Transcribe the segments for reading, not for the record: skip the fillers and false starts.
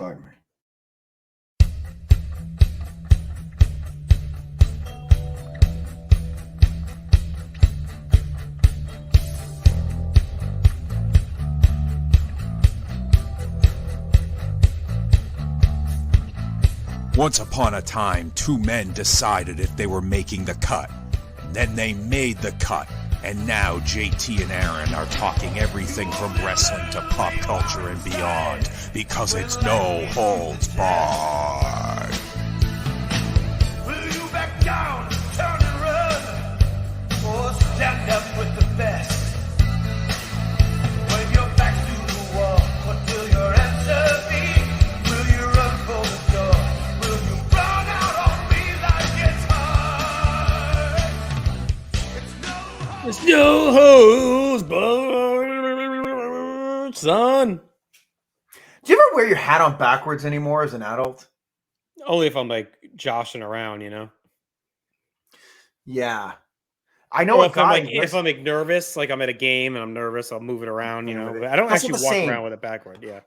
Pardon me. Once upon a time, two men decided if they were making the cut. And then they made the cut. And now JT and Aaron are talking everything from wrestling to pop culture and beyond. Because it's no holds barred. Will you back down, turn and run, or stand up with the best? When your back's to the wall, what will your answer be? Will you run for the door? Will you run out on me like it's hard? It's no holds barred, son. Do you ever wear your hat on backwards anymore as an adult? Only if I'm like joshing around, you know. Yeah. I know Or a if I'm guy. if I'm like nervous, like I'm at a game and I'm nervous, I'll move it around, you know. But I don't That's actually the walk same. around with it backward. Yeah.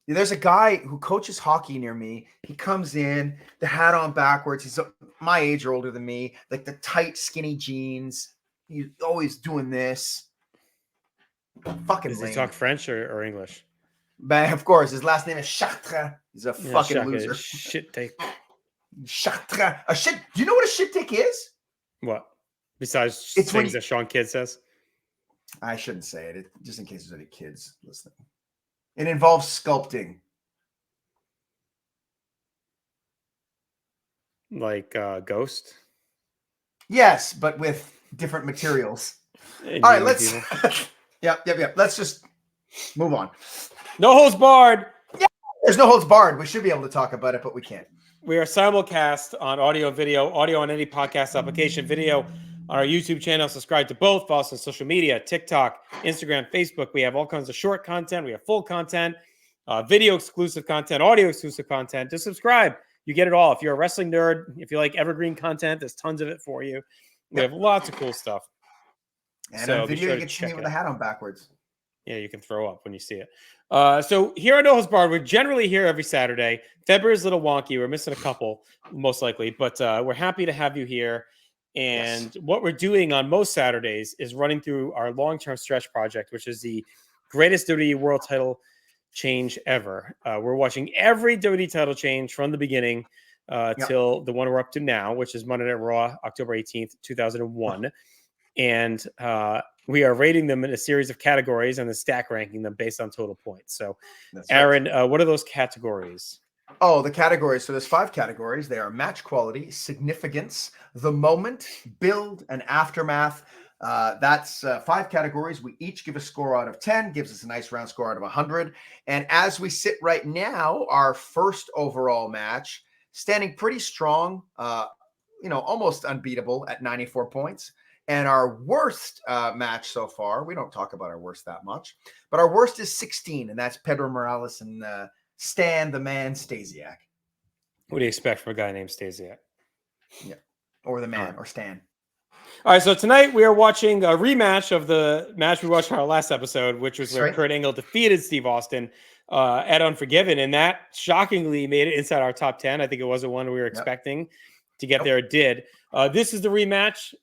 There's a guy who coaches hockey near me. He comes in, the hat on backwards. He's my age or older than me, like the tight, skinny jeans. He's always doing this. Fucking Does he lame. talk French or English? But of course, his last name is Chartres. He's a fucking Shaka, loser. Shit take. Chartres. A shit. Do you know what a shit take is? What? Besides It's when things that Sean Kidd says? I shouldn't say it, just in case there's any kids listening. It involves sculpting. Like Ghost? Yes, but with different materials. And All right, you let's. people. Yep. Let's just move on. No holds barred. There's no holds barred. We should be able to talk about it, but we can't. We are simulcast on audio, video, audio on any podcast application, video on our YouTube channel. Subscribe to both. Follow us on social media, TikTok, Instagram, Facebook. We have all kinds of short content. We have full content, video exclusive content, audio exclusive content. Just subscribe. You get it all. If you're a wrestling nerd, if you like evergreen content, there's tons of it for you. We have lots of cool stuff. And So on be video, sure you to get to see check me it with a out. hat on backwards. Yeah, you can throw up when you see it. So here at No Holds Barred, we're generally here every Saturday. February's a little wonky. We're missing a couple, most likely, but we're happy to have you here. And what we're doing on most Saturdays is running through our long-term stretch project, which is the greatest WWE World Title change ever. We're watching every WWE title change from the beginning till the one we're up to now, which is Monday Night Raw, October 18th, 2001. And we are rating them in a series of categories and then stack ranking them based on total points. So, That's Aaron, what are those categories? Oh, the categories. So there's 5 categories. They are match quality, significance, the moment, build, and aftermath. That's 5 categories. We each give a score out of 10, gives us a nice round score out of 100. And as we sit right now, our first overall match, standing pretty strong, almost unbeatable at 94 points. And our worst match so far, we don't talk about our worst that much, but our worst is 16, and that's Pedro Morales and Stan the Man Stasiak. What do you expect from a guy named Stasiak? Yeah. Or the man, or Stan. All right, so tonight we are watching a rematch of the match we watched in our last episode, which was where Kurt Angle defeated Steve Austin at Unforgiven, and that shockingly made it inside our top 10. I think it wasn't one we were expecting to get there. It did. This is the rematch.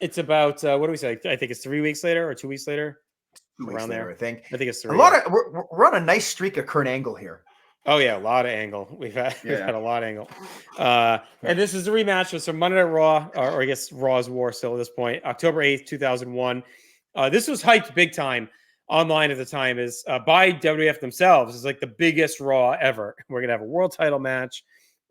It's about, what do we say? I think it's 3 weeks later or 2 weeks later. 2 weeks Around later, there. I think. I think it's 3. We're on a nice streak of Kurt Angle here. Oh yeah, a lot of Angle. We've had a lot of Angle. And this is the rematch. It's from Monday Night Raw, or I guess Raw's War still at this point, October 8th, 2001. This was hyped big time online at the time is by WWF themselves. It's like the biggest Raw ever. We're gonna have a world title match.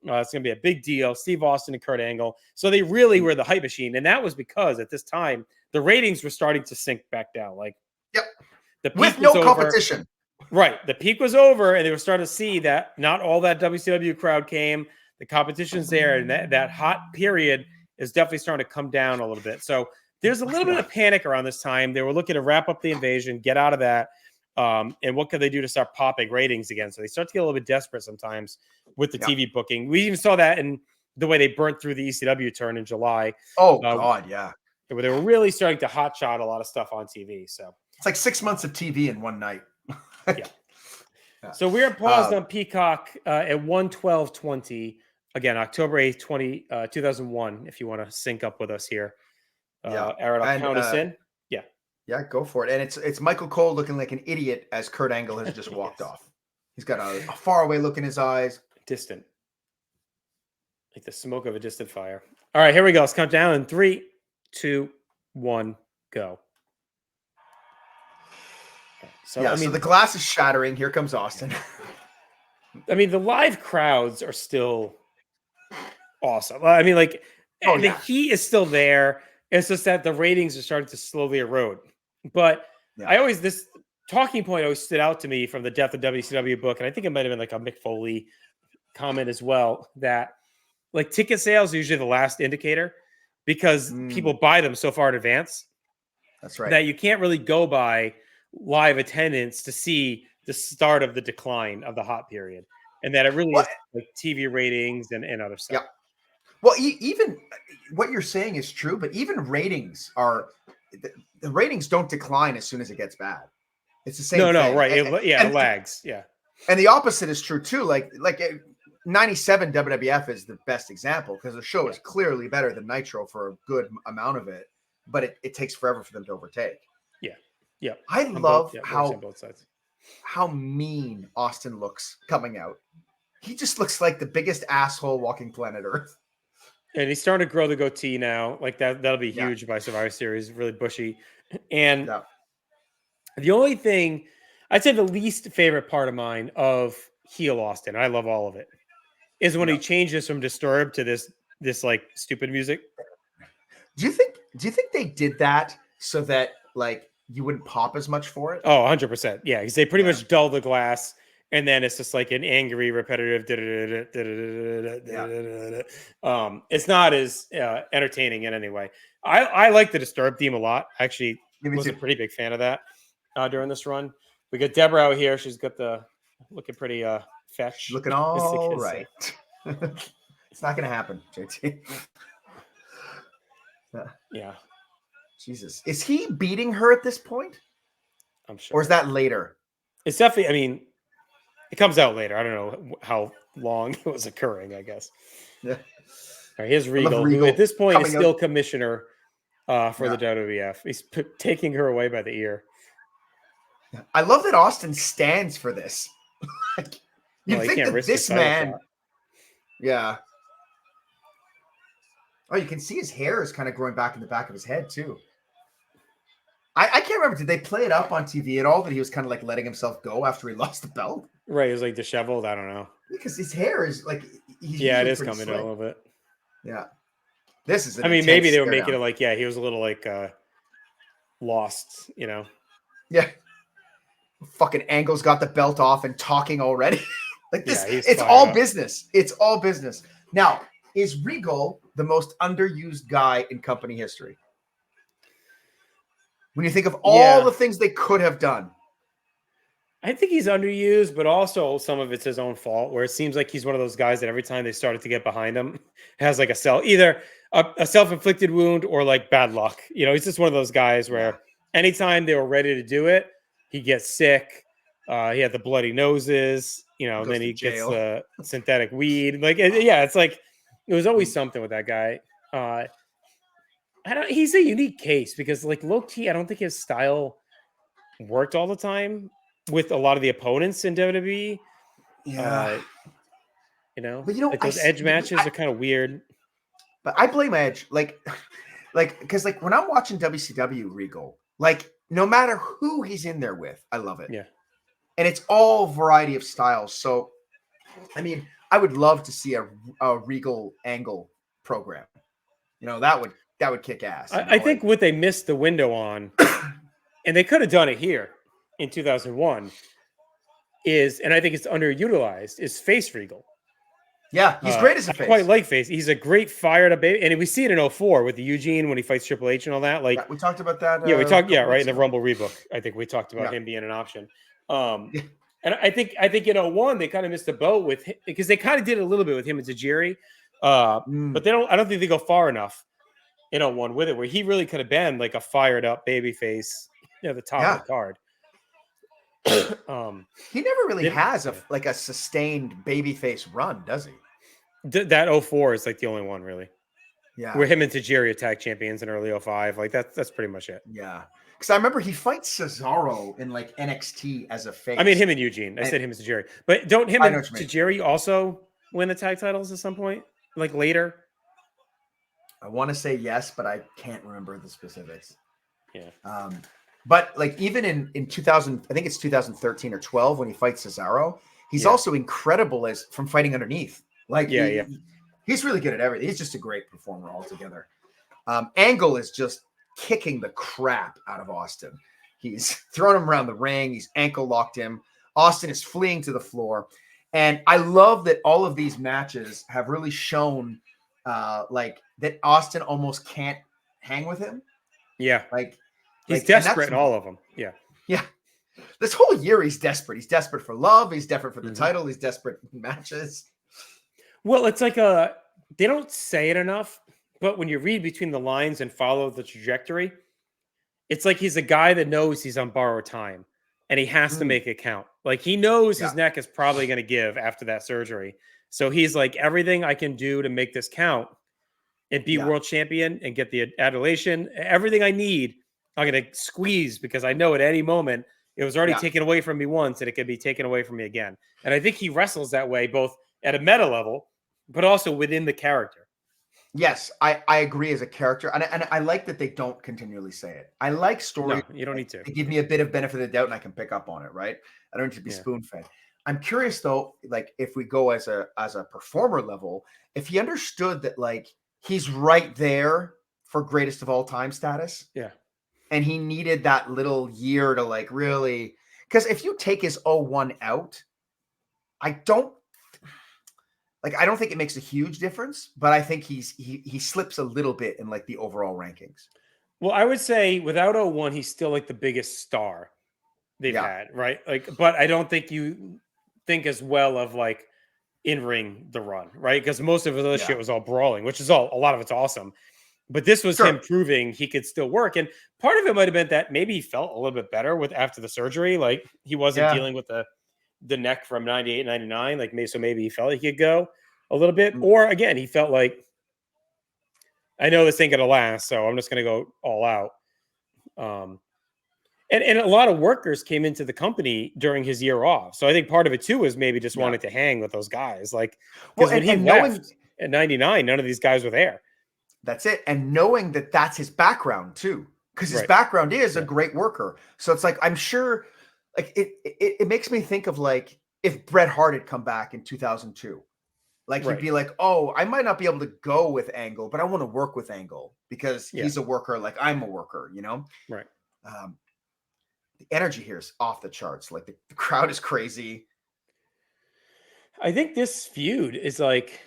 It's gonna be a big deal. Steve Austin and Kurt Angle. So they really were the hype machine, and that was because at this time the ratings were starting to sink back down. Like, the peak with no was competition. Over. Right, the peak was over, and they were starting to see that not all that WCW crowd came. The competition's there, and that hot period is definitely starting to come down a little bit. So there's a little bit of panic around this time. They were looking to wrap up the invasion, get out of that. And what could they do to start popping ratings again? So they start to get a little bit desperate sometimes with the TV booking. We even saw that in the way they burnt through the ECW turn in July. Oh, God, yeah. Where they were really starting to hotshot a lot of stuff on TV. So it's like 6 months of TV in one night. So we are paused on Peacock at 1/12/20. Again, October 8th, 2001, if you want to sync up with us here. Aaron, I'll count us in. Yeah. Yeah, go for it. And it's Michael Cole looking like an idiot as Kurt Angle has just walked off. He's got a faraway look in his eyes. Distant. Like the smoke of a distant fire. All right, here we go. Let's count down in 3, 2, 1, go. So the glass is shattering. Here comes Austin. I mean, the live crowds are still awesome. I mean, like, the heat is still there. It's just that the ratings are starting to slowly erode. But this talking point always stood out to me from the Death of WCW book, and I think it might have been like a Mick Foley comment as well, that like ticket sales are usually the last indicator because people buy them so far in advance. That's right. That you can't really go by live attendance to see the start of the decline of the hot period, and that it really is like TV ratings and other stuff. Yeah. Well, even what you're saying is true, but even ratings the ratings don't decline as soon as it gets bad. It's the same thing. No, right. It lags. Yeah. And the opposite is true too. Like 97 WWF is the best example because the show is clearly better than Nitro for a good amount of it, but it takes forever for them to overtake. Yeah. Yeah. I love both sides. How mean Austin looks coming out. He just looks like the biggest asshole walking planet Earth. And he's starting to grow the goatee now. Like that'll be huge by Survivor Series, really bushy. And the only thing I'd say the least favorite part of mine of heel Austin, I love all of it, is when he changes from Disturbed to this like stupid music. Do you think they did that so that like you wouldn't pop as much for it? Oh, 100%. Yeah, because they pretty much dull the glass, and then it's just like an angry, repetitive. It's not as entertaining in any way. I like the Disturbed theme a lot. Actually, was a pretty big fan of that during this run. We got Deborah out here. She's got the looking pretty fetch. Looking all right. It's not going to happen, JT. Yeah. Jesus. Is he beating her at this point? I'm sure. Or is that later? It's definitely, I mean, it comes out later. I don't know how long it was occurring, I guess. Yeah. All right, here's Regal, who at this point is still commissioner for the WWF. He's taking her away by the ear. I love that Austin stands for this. You think that this man... Yeah. Oh, you can see his hair is kind of growing back in the back of his head, too. I can't remember. Did they play it up on TV at all that he was kind of like letting himself go after he lost the belt? Right. He was like disheveled. I don't know. Because his hair is like... it is coming in a little bit. Yeah. This is... maybe they were making it like, he was a little like lost, you know? Yeah. Fucking Angle's got the belt off and talking already. Like this, it's all business. It's all business. Now, is Regal the most underused guy in company history? When you think of all the things they could have done. I think he's underused, but also some of it's his own fault, where it seems like he's one of those guys that every time they started to get behind him has like either a self-inflicted wound or like bad luck. You know, he's just one of those guys where anytime they were ready to do it, he gets sick. He had the bloody noses, you know, and then he gets the synthetic weed. Like, it's like, it was always something with that guy. He's a unique case because like low key, I don't think his style worked all the time with a lot of the opponents in WWE. Yeah. You know, but like those Edge matches are kind of weird. But I blame Edge. Like, because like when I'm watching WCW Regal, like no matter who he's in there with, I love it. Yeah. And it's all variety of styles. So, I mean, I would love to see a Regal Angle program. You know, that would kick ass. I think what they missed the window on, and they could have done it here in 2001, and I think it's underutilized, is face Regal. Yeah, he's great as a face. I quite like face. He's a great fired up baby. And we see it in 04 with the Eugene when he fights Triple H and all that. Like we talked about that. We talked, right, in the Rumble rebook. I think we talked about him being an option. And I think in 01 they kind of missed the boat with him because they kind of did a little bit with him and Tajiri. But I don't think they go far enough in 01 with it, where he really could have been like a fired up baby face, the top of the card. He never really Did- has yeah. like a sustained babyface run, does he? That 04 is like the only one really. Yeah. Where him and Tajiri are tag champions in early 05. Like that's pretty much it. Yeah. Because I remember he fights Cesaro in like NXT as a face. I mean, him and Eugene. I said him and Tajiri. But don't him I and know what you mean. Tajiri also win the tag titles at some point? Like later? I want to say yes, but I can't remember the specifics. Yeah. But like even in 2000, I think it's 2013 or 12 when he fights Cesaro, he's Yeah. also incredible as from fighting underneath. Like Yeah, he's really good at everything. He's just a great performer altogether. Angle is just kicking the crap out of Austin. He's throwing him around the ring. He's ankle locked him. Austin is fleeing to the floor. And I love that all of these matches have really shown like that Austin almost can't hang with him. Yeah. Like He's and desperate in all of them. Yeah. Yeah. This whole year he's desperate. He's desperate for love. He's desperate for the Mhm. title. He's desperate in matches. Well, it's like they don't say it enough, but when you read between the lines and follow the trajectory, it's like he's a guy that knows he's on borrowed time and he has to make it count. Like he knows his neck is probably going to give after that surgery. So he's like, everything I can do to make this count and be world champion and get the adulation, everything I need, I'm going to squeeze because I know at any moment it was already taken away from me once and it could be taken away from me again. And I think he wrestles that way, both at a meta level, but also within the character. Yes, I agree as a character. And I like that they don't continually say it. I like stories. No, you don't need to. They give me a bit of benefit of the doubt and I can pick up on it, right? I don't need to be spoon-fed. I'm curious though, like if we go as a performer level, if he understood that like he's right there for greatest of all time status. Yeah. And he needed that little year to like really, because if you take his 01 out, I don't think it makes a huge difference, but I think he slips a little bit in like the overall rankings. Well, I would say without 01, he's still like the biggest star they've had, right? Like, but I don't think you think as well of like in ring the run, right? Because most of his other shit was all brawling, which is a lot of it's awesome. But this was him proving he could still work. And part of it might have been that maybe he felt a little bit better after the surgery. Like he wasn't dealing with the neck from 98, 99. Like maybe he felt he could go a little bit. Or again, he felt like, I know this ain't going to last, so I'm just going to go all out. And a lot of workers came into the company during his year off. So I think part of it too is maybe just wanting to hang with those guys. Like, because when he left at 99, none of these guys were there. That's it. And knowing that that's his background too, because his background is a great worker. So it's like, I'm sure like it makes me think of like if Bret Hart had come back in 2002, like he'd be like, oh, I might not be able to go with Angle, but I want to work with Angle because he's a worker. Like I'm a worker, you know? Right. The energy here is off the charts. Like the crowd is crazy. I think this feud is like,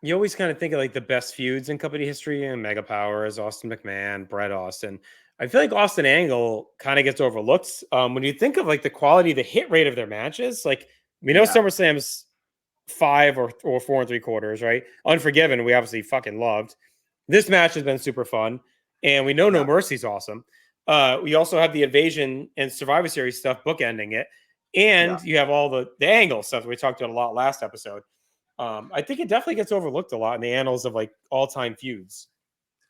you always kind of think of like the best feuds in company history, and Mega Powers, Austin McMahon, Bret Austin. I feel like Austin Angle kind of gets overlooked. When you think of like the quality, the hit rate of their matches, like we know SummerSlam's 5 or 4 3/4, right? Unforgiven, we obviously fucking loved. This match has been super fun, and we know No Mercy's awesome. We also have the Invasion and Survivor Series stuff bookending it, and you have all the Angle stuff that we talked about a lot last episode. I think it definitely gets overlooked a lot in the annals of like all-time feuds.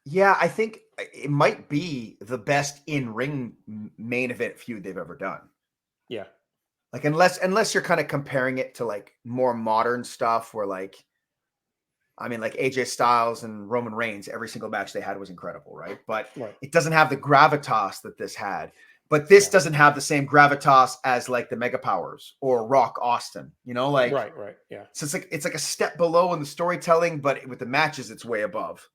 Yeah, I think it might be the best in-ring main event feud they've ever done. Yeah. Like unless you're kind of comparing it to like more modern stuff where like, I mean, like AJ Styles and Roman Reigns, every single match they had was incredible, right? But it doesn't have the gravitas that this had. But this doesn't have the same gravitas as like the Mega Powers or Rock Austin, you know, like right, yeah. So it's like a step below in the storytelling, but with the matches, it's way above.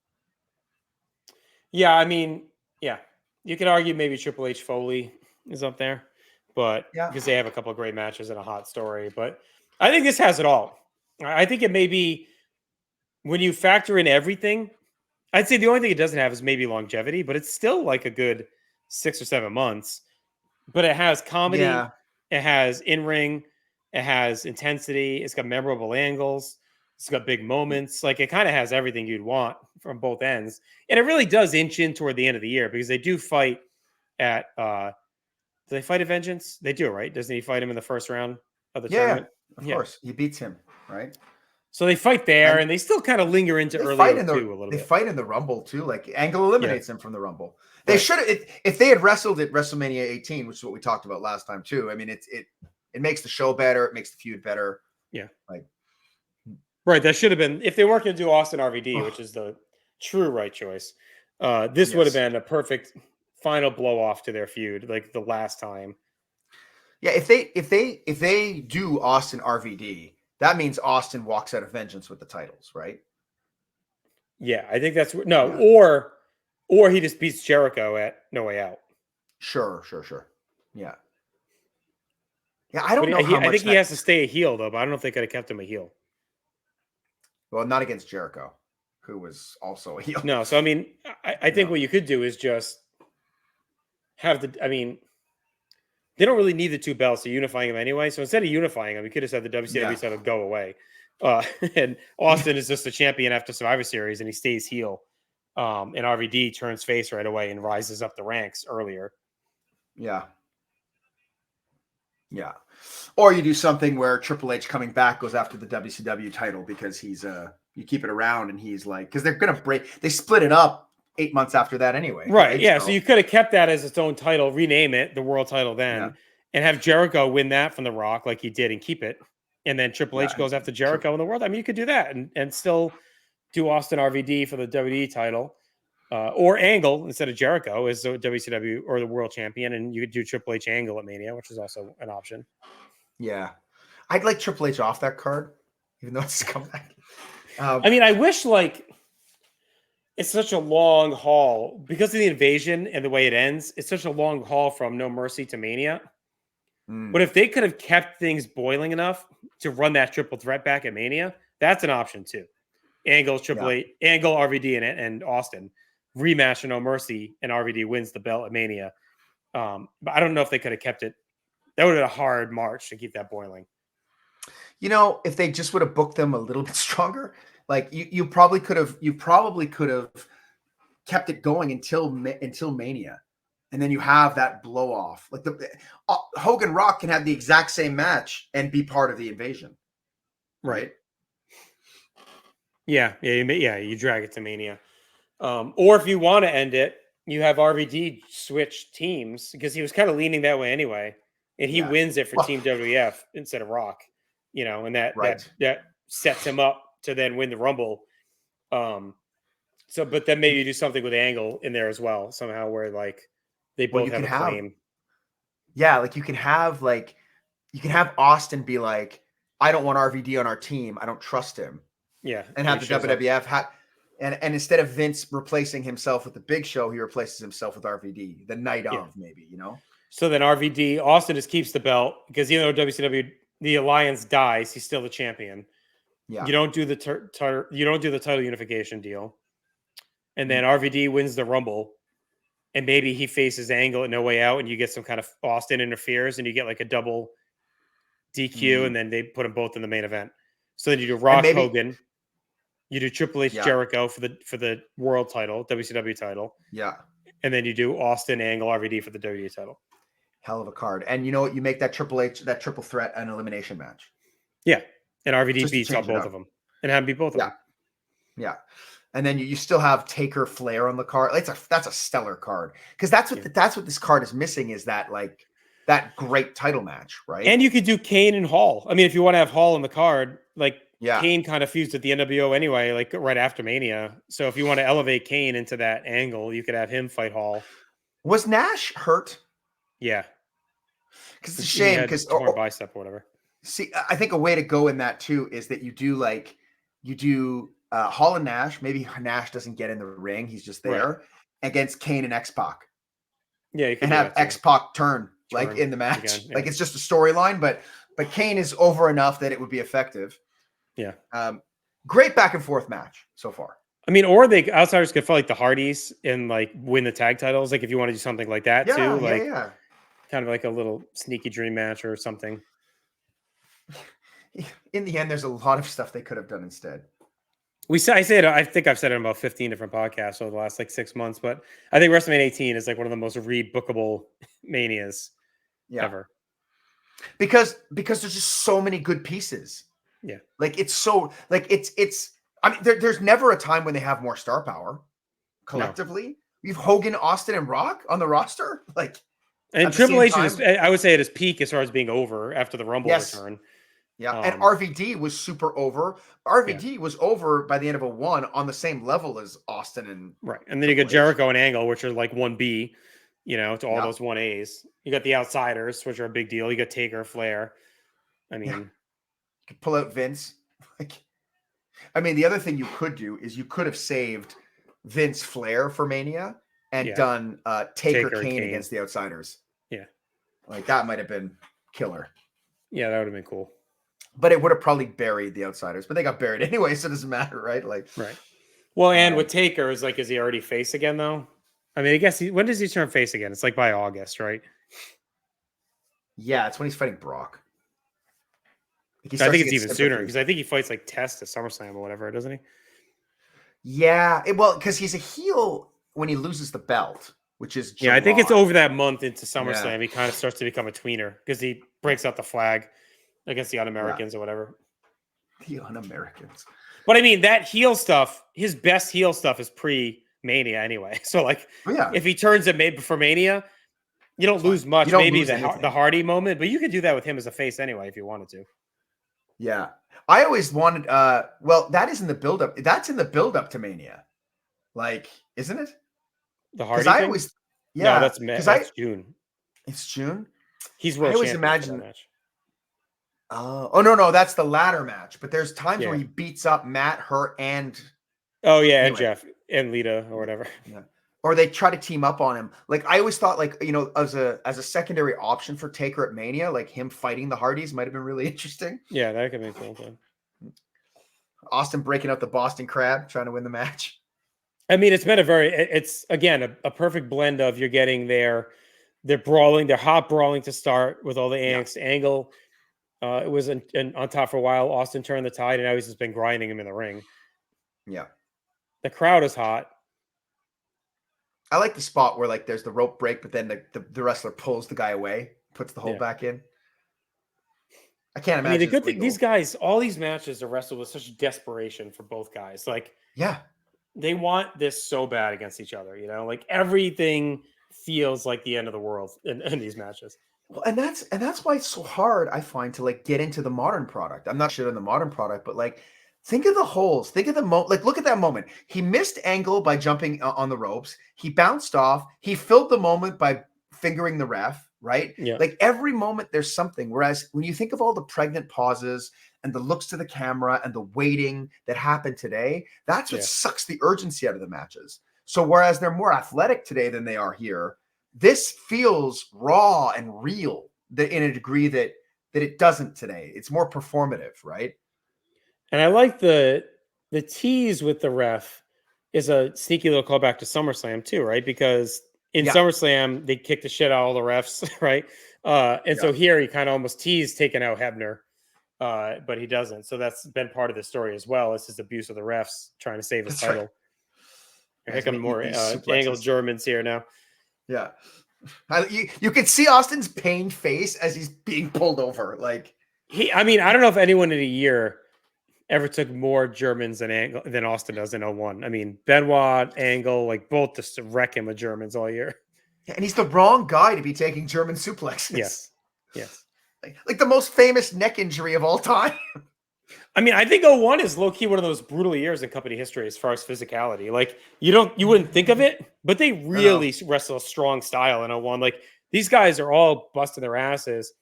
Yeah, I mean, yeah, you could argue maybe Triple H Foley is up there, but because they have a couple of great matches and a hot story. But I think this has it all. I think it may be when you factor in everything. I'd say the only thing it doesn't have is maybe longevity, but it's still like a good 6 or 7 months. But it has comedy, it has in-ring, it has intensity, it's got memorable angles, it's got big moments. Like it kind of has everything you'd want from both ends. And it really does inch in toward the end of the year because they do fight at Do they fight a Vengeance? They do, right? Doesn't he fight him in the first round of the Yeah, tournament? of course. He beats him, right? So they fight there, And and they still kind of linger into they early fight in 02 the a little they bit. fight in the Rumble too. Like Angle eliminates him from the Rumble. They Right. should have if they had wrestled at WrestleMania 18, which is what we talked about last time too. I mean, it makes the show better. It makes the feud better. Yeah. Like Right. That should have been, if they weren't going to do Austin RVD, which is the true right choice. This would have Yes. been a perfect final blow off to their feud, like the last time. Yeah, if they do Austin RVD, that means Austin walks out of Vengeance with the titles, right? Yeah, I think that's or he just beats Jericho at No Way Out. Sure. Yeah. Yeah, I don't know how much I think he has to stay a heel though, but I don't know if they could have kept him a heel. Well, not against Jericho, who was also a heel. No, so I mean, I think what you could do is just have they don't really need the two belts. They're unifying them anyway. So instead of unifying them, you could have said the WCW title go away. And Austin is just the champion after Survivor Series, and he stays heel. And RVD turns face right away and rises up the ranks earlier. Yeah. Or you do something where Triple H coming back goes after the WCW title because he's you keep it around and he's like, because they're gonna they split it up 8 months after that anyway. Right. Yeah. So you could have kept that as its own title, rename it the world title then, and have Jericho win that from The Rock like he did and keep it. And then Triple H goes after Jericho in the world. I mean, you could do that and still do Austin RVD for the WWE title. Or Angle instead of Jericho as the WCW or the world champion, and you could do Triple H Angle at Mania, which is also an option. Yeah, I'd like Triple H off that card, even though it's a comeback. I mean, I wish it's such a long haul because of the invasion and the way it ends. It's such a long haul from No Mercy to Mania. But if they could have kept things boiling enough to run that triple threat back at Mania, that's an option too. Angle, Triple H, Angle, RVD, and Austin rematch of No Mercy, and RVD wins the belt at Mania. But I don't know if they could have kept it. That would have been a hard march to keep that boiling. You know, if they just would have booked them a little bit stronger, like you probably could have kept it going until Mania, and then you have that blow off. Like Hogan Rock can have the exact same match and be part of the invasion, right? Yeah, you drag it to Mania. Or if you want to end it, you have RVD switch teams because he was kind of leaning that way anyway, and he wins it for Team WWF instead of Rock, and that sets him up to then win the Rumble. But then maybe you do something with Angle in there as well somehow, where they both have a claim. Yeah, you can have Austin be like, I don't want RVD on our team. I don't trust him. Yeah, and have the WWF and instead of Vince replacing himself with the Big Show, he replaces himself with RVD the night of, maybe, So then Austin just keeps the belt because even though WCW the alliance dies, he's still the champion. Yeah, you don't do the title unification deal, and then RVD wins the Rumble, and maybe he faces Angle at No Way Out, and you get some kind of Austin interferes, and you get a double DQ, and then they put them both in the main event. So then you do Rock Hogan. You do Triple H Jericho for the world title, WCW title. Yeah. And then you do Austin Angle RVD for the WWE title. Hell of a card. And you know what? You make that that triple threat an elimination match. Yeah. And RVD beats on both of them. And have him beat both of them. Yeah. And then you still have Taker Flair on the card. That's a stellar card. Because that's what this card is missing is that that great title match, right? And you could do Kane and Hall. I mean, if you want to have Hall on the card, Kane kind of fused at the NWO anyway, right after Mania. So if you want to elevate Kane into that angle, you could have him fight Hall. Was Nash hurt? Yeah. Because it's a shame because torn bicep or whatever. See, I think a way to go in that too is that you do Hall and Nash. Maybe Nash doesn't get in the ring; he's just there against Kane and X-Pac. Yeah, you can have X-Pac turn in the match. Again, it's just a storyline, but Kane is over enough that it would be effective. Yeah. Great back and forth match so far. I mean, or outsiders could fight the Hardys and win the tag titles. If you want to do something like that too, kind of like a little sneaky dream match or something. In the end, there's a lot of stuff they could have done instead. I think I've said it in about 15 different podcasts over the last 6 months, but I think WrestleMania 18 is one of the most rebookable manias. Yeah. ever. Because there's just so many good pieces. Yeah. Like it's so like it's I mean there's never a time when they have more star power collectively. We have Hogan, Austin, and Rock on the roster. Like And at the Triple same H is, time. I would say, at his peak as far as being over after the Rumble Yes. return. Yeah. And Um, RVD was super over. RVD was over by the end of a 1 on the same level as Austin and Right. And then you got Triple H. Jericho and Angle, which are like 1B, to all Yeah. those 1As. You got the Outsiders, which are a big deal. You got Taker, Flair. I mean, You could pull out Vince. Like, I mean, the other thing you could do is you could have saved Vince Flair for Mania and Yeah. done Taker Taker, Kane Kane. against the Outsiders. Yeah. Like that might have been killer. yeah, that would have been cool. But it would have probably buried the Outsiders. But they got buried anyway, so it doesn't matter, right? Like, Right. Well, and with Taker, is he already face again, though? I mean, I guess when does he turn face again? It's like by August, right? yeah, it's when he's fighting Brock. Like, he I starts think to it's get even sooner sympathy. because I think he fights like Test at SummerSlam or whatever, doesn't he? Yeah, well, because he's a heel when he loses the belt, which is Yeah, I think it's July. over that month into SummerSlam. Yeah. He kind of starts to become a tweener because he breaks out the flag against the Un-Americans or whatever. The Un-Americans. But I mean, that heel stuff, his best heel stuff is pre-Mania anyway. So like, Oh, yeah. if he turns it maybe for Mania, you don't lose much. You don't Maybe lose the anything. the Hardy moment, but you could do that with him as a face anyway if you wanted to. Yeah. I always wanted well, that is in the build-up. That's in the build-up to Mania. Like, isn't it? The Hardy I thing? always No, that's June. It's June. He's I world always champion for that imagine match. oh no, that's the ladder match. But there's times Yeah. where he beats up Matt, Hurt, and Oh yeah, and Anyway. Jeff and Lita or whatever. or they try to team up on him. Like I always thought, like as a secondary option for Taker at Mania, like him fighting the Hardys might have been really interesting. Yeah, that could be cool too. Austin breaking out the Boston Crab, trying to win the match. I mean, it's again a perfect blend of you're getting they're brawling, they're hot brawling to start with all the angst. Angle, it was on top for a while. Austin turned the tide, and now he's just been grinding him in the ring. Yeah. The crowd is hot. I like the spot where like there's the rope break, but then the wrestler pulls the guy away, puts the hold back in. I can't imagine. I mean, the good thing, these guys, all these matches are wrestled with such desperation for both guys. Like, yeah, they want this so bad against each other. Like everything feels like the end of the world in these matches. Well, and that's why it's so hard, I find, to like get into the modern product. I'm not sure in the modern product, but like think of the holes. Think of the like look at that moment. He missed Angle by jumping on the ropes. He bounced off. He filled the moment by fingering the ref, right? Yeah. Like every moment there's something. Whereas when you think of all the pregnant pauses and the looks to the camera and the waiting that happened today, that's what sucks the urgency out of the matches. So whereas they're more athletic today than they are here, this feels raw and real in a degree that it doesn't today. It's more performative, right? And I like the tease with the ref is a sneaky little callback to SummerSlam too, right? Because in SummerSlam, they kicked the shit out of all the refs, right? So here he kind of almost teased taking out Hebner, but he doesn't. So that's been part of the story as well. It's his abuse of the refs trying to save his title. Right. Here come more Angle Germans here now. Yeah. You can see Austin's pained face as he's being pulled over. Like I don't know if anyone in a year ever took more Germans than Austin does in 01. I mean, Benoit, Angle, like both just wreck him with Germans all year. And he's the wrong guy to be taking German suplexes. Yes. Like the most famous neck injury of all time. I mean, I think 01 is low-key one of those brutal years in company history as far as physicality. Like, you wouldn't think of it, but they really wrestle a strong style in 01. Like, these guys are all busting their asses,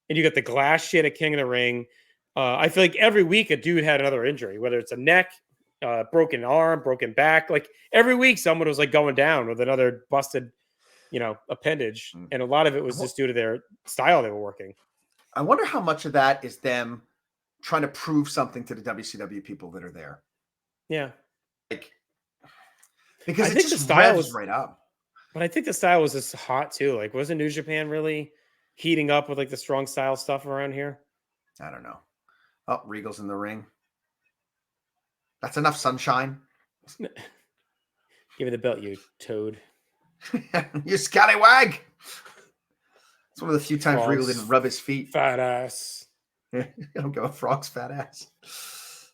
and you got the glass shit at King of the Ring. I feel like every week a dude had another injury, whether it's a neck, broken arm, broken back. Like, every week someone was, like, going down with another busted, appendage, and a lot of it was just due to their style they were working. I wonder how much of that is them trying to prove something to the WCW people that are there. Yeah. Like, because I think just the style was right up. But I think the style was just hot too. Like, wasn't New Japan really heating up with like the strong style stuff around here? I don't know. Oh, Regal's in the ring. That's enough sunshine. Give me the belt, you toad. You scallywag. It's one of the few times Regal Frog's didn't rub his feet. fat ass. I don't go Frog's fat ass.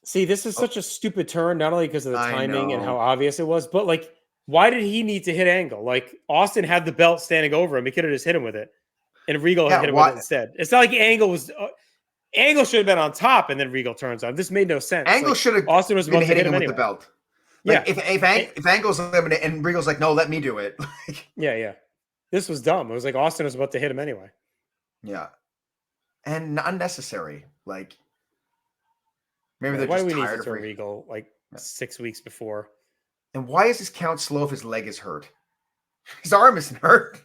See, this is such a stupid turn, not only because of the I timing and how know. obvious it was, but like, why did he need to hit Angle? Like, Austin had the belt standing over him. He could have just hit him with it, and Regal Yeah, hit him why- with it instead. It's not like Angle was. Angle should have been on top, and then Regal turns on. This made no sense. Angle Like, should have Austin was been about to hitting hit him him with anyway. the belt. Yeah, Like if Angle's eliminated and Regal's like, no, let me do it. Like, yeah. This was dumb. It was like Austin was about to hit him anyway. yeah, and unnecessary. Like maybe they're Why do just we need to tired of turn Regal. Regal like 6 weeks before? And why is his count slow if his leg is hurt? His arm isn't hurt.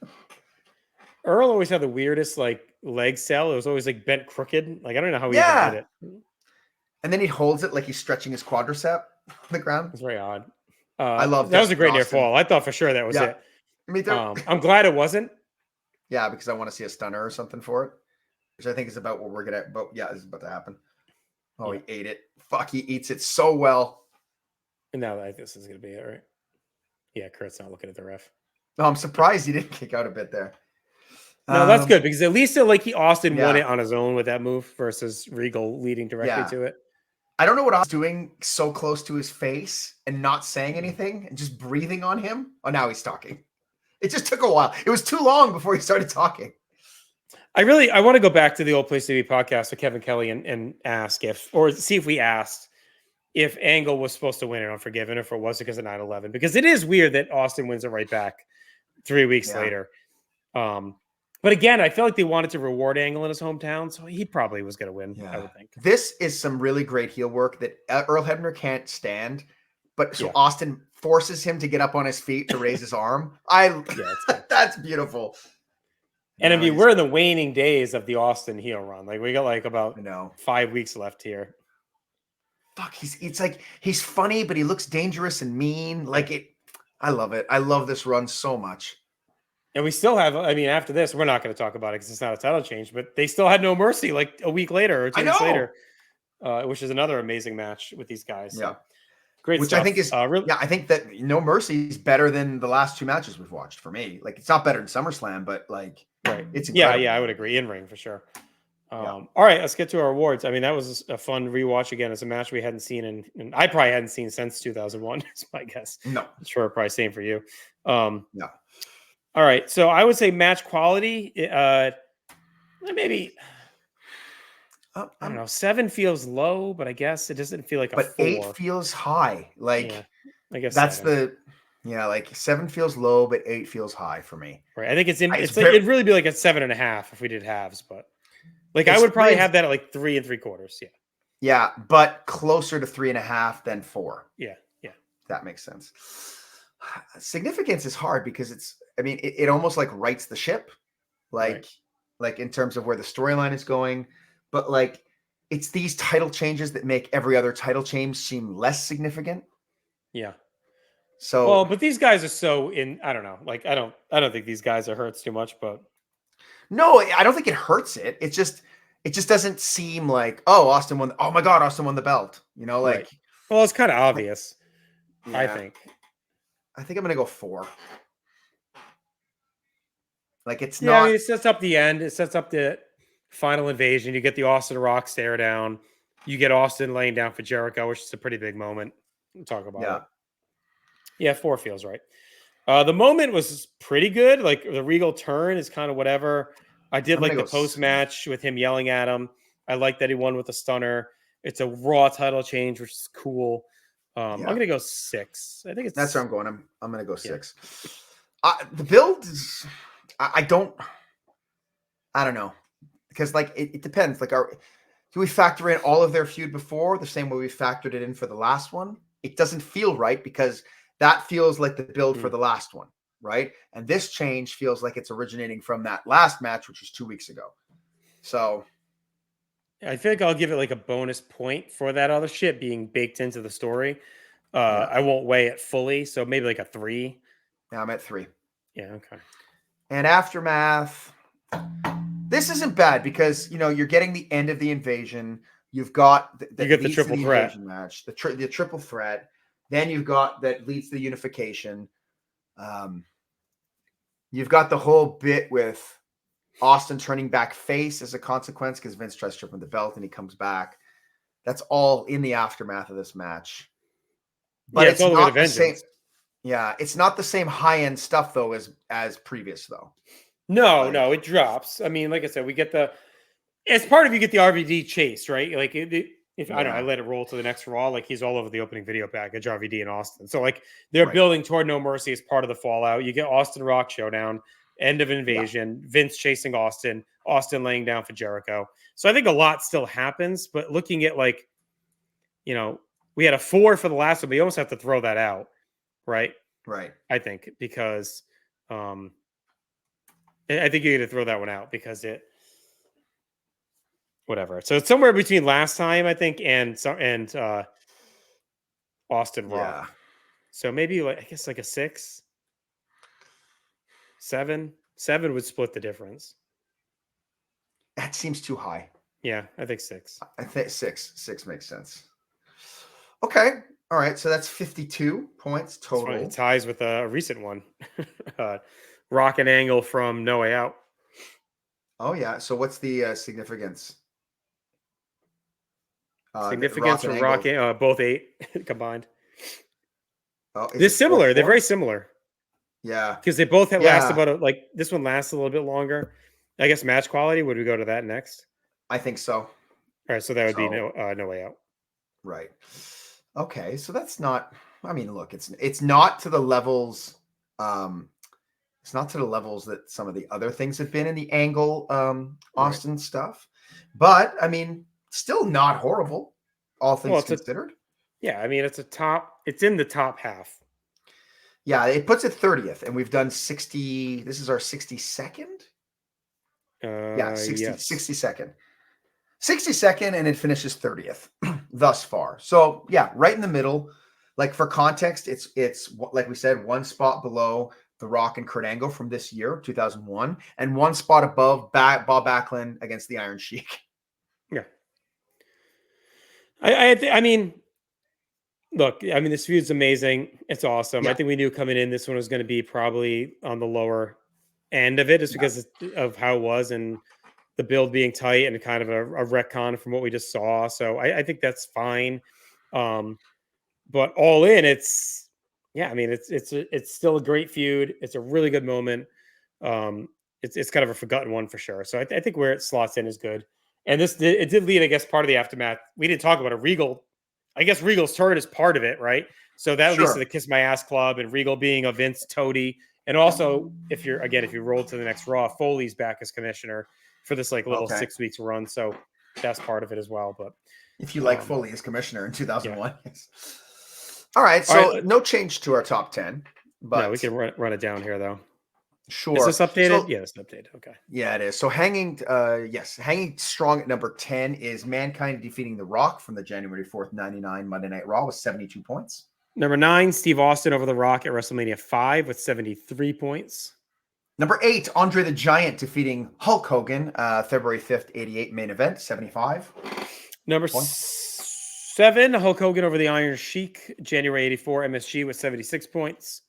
Earl always had the weirdest like leg sell. It was always like bent crooked. Like I don't know how he Yeah. even did it. And then he holds it like he's stretching his quadricep on the ground. It's very odd. I love that was a great near Austin. fall. I thought for sure that was Yeah. it. Me too. I'm glad it wasn't. Yeah, because I want to see a stunner or something for it, which I think is about what we're gonna. But yeah, this is about to happen. Oh, Yeah. he ate it. Fuck, he eats it so well. And now this is gonna be it, right? Yeah, Kurt's not looking at the ref. No, I'm surprised he didn't kick out a bit there. No, that's good because at least Austin won yeah. it on his own with that move versus Regal leading directly Yeah. to it. I don't know what I was doing so close to his face and not saying anything and just breathing on him. Oh, now he's talking. It just took a while. It was too long before he started talking. I want to go back to the old Place to Be podcast with Kevin Kelly and ask see if we asked if Angle was supposed to win it Unforgiven, if it was because of 9/11, because it is weird that Austin wins it right back 3 weeks later. But again, I feel like they wanted to reward Angle in his hometown, so he probably was going to win, I would think. This is some really great heel work that Earl Hebner can't stand, but so Yeah. Austin forces him to get up on his feet to raise his arm. That's beautiful. And I mean, Nice. we're in the waning days of the Austin heel run. Like we got like about I know. 5 weeks left here. Fuck, it's like he's funny, but he looks dangerous and mean. Like it. I love it. I love this run so much. And we still have, I mean, after this, we're not going to talk about it because it's not a title change, but they still had No Mercy like a week later or 2 weeks later, which is another amazing match with these guys. So, Yeah. great Which stuff. I think is, I think that No Mercy is better than the last two matches we've watched for me. Like, it's not better than SummerSlam, but like, it's incredible. Yeah, I would agree. In ring for sure. All right, let's get to our awards. I mean, that was a fun rewatch again. It's a match we hadn't seen, and I probably hadn't seen since 2001, is my guess. No. I'm sure probably same for you. No. All right, so I would say match quality, maybe, I don't know, 7 feels low, but I guess it doesn't feel like a 4. 8 feels high. Like, yeah, I guess that's 7. like 7 feels low, but 8 feels high for me. Right. I think it'd really be like a 7.5 if we did halves, but like I would probably have that at like 3 3/4. Yeah. Yeah, but closer to 3.5 than 4. Yeah. That makes sense. Significance is hard because it almost like rights the ship, like in terms of where the storyline is going, but like it's these title changes that make every other title change seem less significant. Yeah. So but these guys are so I don't know. Like I don't think these guys are hurts too much, but no, I don't think it hurts it. It just doesn't seem like, oh, Austin won. Oh my God, Austin won the belt. You know, like, well, it's kind of obvious. Yeah. I think I'm gonna go 4. Like it's not. I mean, it sets up the end. It sets up the final invasion. You get the Austin Rock stare down. You get Austin laying down for Jericho, which is a pretty big moment. We'll talk about it. Yeah, 4 feels right. The moment was pretty good. Like the Regal turn is kind of whatever. I did like the post match with him yelling at him. I like that he won with a stunner. It's a Raw title change, which is cool. I'm gonna go 6. I think that's where I'm going. I'm gonna go 6. The build is. I don't know, because like it depends. Like, do we factor in all of their feud before the same way we factored it in for the last one? It doesn't feel right because that feels like the build for the last one, right? And this change feels like it's originating from that last match, which was 2 weeks ago. So I feel like I'll give it like a bonus point for that other shit being baked into the story. I won't weigh it fully, so maybe like a 3. Yeah, I'm at 3. Yeah, okay. And Aftermath, this isn't bad because you're getting the end of the invasion. You've got you get the triple threat match, the triple threat. Then you've got that leads to the unification. You've got the whole bit with Austin turning back face as a consequence because Vince tries to strip him the belt and he comes back. That's all in the aftermath of this match. But Yeah, it's all the way to not the same. vengeance. Yeah, it's not the same high-end stuff though as previous though. No, Like- no, it drops. I mean, like I said, we get as part of you get the RVD chase, right? Like if I don't know, I Yeah. let it roll to the next Raw, like he's all over the opening video package, RVD and Austin. So like they're Right. building toward No Mercy as part of the fallout. You get Austin Rock showdown, end of Invasion, Vince chasing Austin, Austin laying down for Jericho. So I think a lot still happens, but looking at like, we had a 4 for the last one, but you almost have to throw that out, right? Right. I think because I think you got to throw that one out because whatever. So it's somewhere between last time, I think, and Austin Rock. Yeah. So maybe I guess like a 6, 7 would split the difference. That seems too high. Yeah, I think 6. I think 6. 6 makes sense. Okay. All right. So that's 52 points It's funny, total. it ties with a recent one. Rock and Angle from No Way Out. Oh yeah. So what's the significance? Significance from Rock, both 8 combined. Oh, They're similar. They're 4? very similar Yeah. because they both have last Yeah. about this one lasts a little bit longer. I guess match quality. Would we go to that next? I think so. All right, so that would be So- No Way Out. Right. Okay. So that's not. I mean, look, it's not to the levels. It's not to the levels that some of the other things have been in the Angle Austin stuff, but I mean, still not horrible, all things Well, considered. Yeah, I mean it's it's in the top half. Yeah, it puts it 30th, and we've done 60. This is our 62nd. Yeah, 60, Yes. 62nd. 62nd, and it finishes 30th thus far. So yeah, right in the middle. Like for context, it's like we said, one spot below The Rock and Kurt Angle from this year, 2001, and one spot above Bob Backlund against the Iron Sheik. Yeah. I mean, look, I mean, this feud's amazing. It's awesome. Yeah. I think we knew coming in this one was going to be probably on the lower end of it just because of how it was and the build being tight and kind of a retcon from what we just saw. So I think that's fine. But all in, it's still a great feud. It's a really good moment. It's kind of a forgotten one for sure. So I think where it slots in is good. And it did lead, I guess, part of the aftermath. We didn't talk about a Regal. I guess Regal's turn is part of it, right? So that leads to the Kiss My Ass Club and Regal being a Vince Toady. And also, if you roll to the next Raw, Foley's back as commissioner for this little 6 weeks run. So that's part of it as well. But if you like Foley as commissioner in 2001. Yeah. All right. So no change to our top 10. But no, we can run it down here though. Sure. Is this updated? Yeah, it's updated. Okay. Yeah, it is. So hanging strong at number 10 is Mankind defeating The Rock from the January 4th, 99 Monday Night Raw with 72 points. Number 9, Steve Austin over The Rock at WrestleMania 5 with 73 points. Number 8, Andre the Giant defeating Hulk Hogan, February 5th, 88 main event, 75. Number 7, Hulk Hogan over the Iron Sheik, January 84 MSG with 76 points.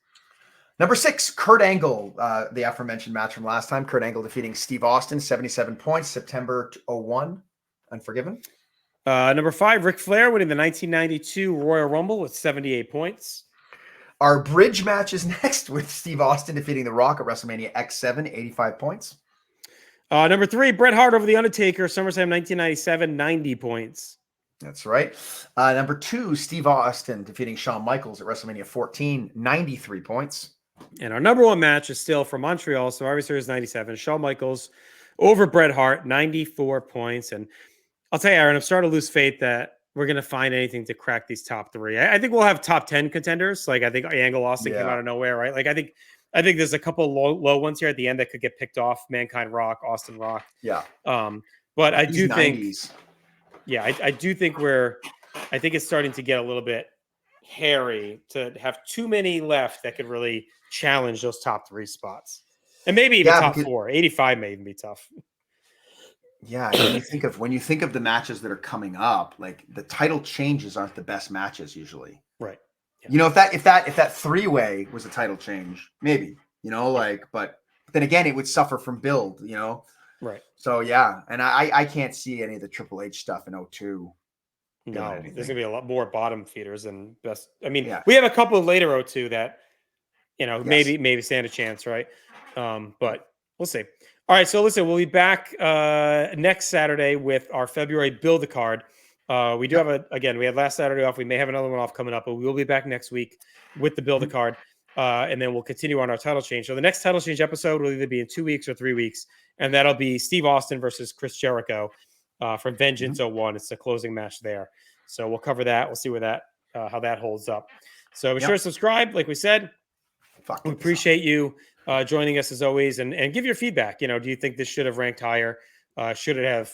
Number 6, Kurt Angle, the aforementioned match from last time. Kurt Angle defeating Steve Austin, 77 points, September 01, Unforgiven. Number 5, Ric Flair winning the 1992 Royal Rumble with 78 points. Our bridge match is next with Steve Austin defeating The Rock at WrestleMania X7, 85 points. Number 3, Bret Hart over The Undertaker, SummerSlam 1997, 90 points. That's right. Number 2, Steve Austin defeating Shawn Michaels at WrestleMania 14, 93 points. And our number 1 match is still from Montreal, Survivor Series 97, Shawn Michaels over Bret Hart, 94 points. And I'll tell you, Aaron, I'm starting to lose faith that we're going to find anything to crack these top 3. I think we'll have top 10 contenders. I think Angle Austin came out of nowhere, right? I think there's a couple low ones here at the end that could get picked off. Mankind Rock, Austin Rock. Yeah. But I do 90s. think, I do think I think it's starting to get a little bit hairy to have too many left that could really challenge those top 3 spots. And maybe even top 4. 85 may even be tough. Yeah, when you think of the matches that are coming up, the title changes aren't the best matches usually. Right. Yeah. If that 3-way was a title change, maybe, but then again, it would suffer from build, you know? Right. So yeah, and I can't see any of the Triple H stuff in 02. No, anything. there's gonna be a lot more bottom feeders than best. I mean, Yeah. we have a couple of later O2 that, Yes. maybe stand a chance, right? But we'll see. All right, so listen, we'll be back next Saturday with our February build a card. We do have we had last Saturday off. We may have another one off coming up, but we will be back next week with the build a card. And then we'll continue on our title change. So the next title change episode will either be in 2 weeks or 3 weeks, and that'll be Steve Austin versus Chris Jericho from Vengeance 01. It's the closing match there. So we'll cover that. We'll see where that how that holds up. So be sure to subscribe, like we said. We appreciate you joining us as always, and give your feedback. Do you think this should have ranked higher? Should it have,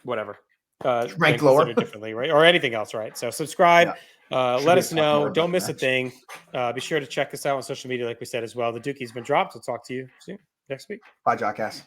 whatever, ranked lower differently, right? Or anything else, right? So subscribe. Let us know. Don't miss a thing. Be sure to check us out on social media, like we said as well. The Dookie's been dropped. We'll talk to you soon next week. Bye, Jockass.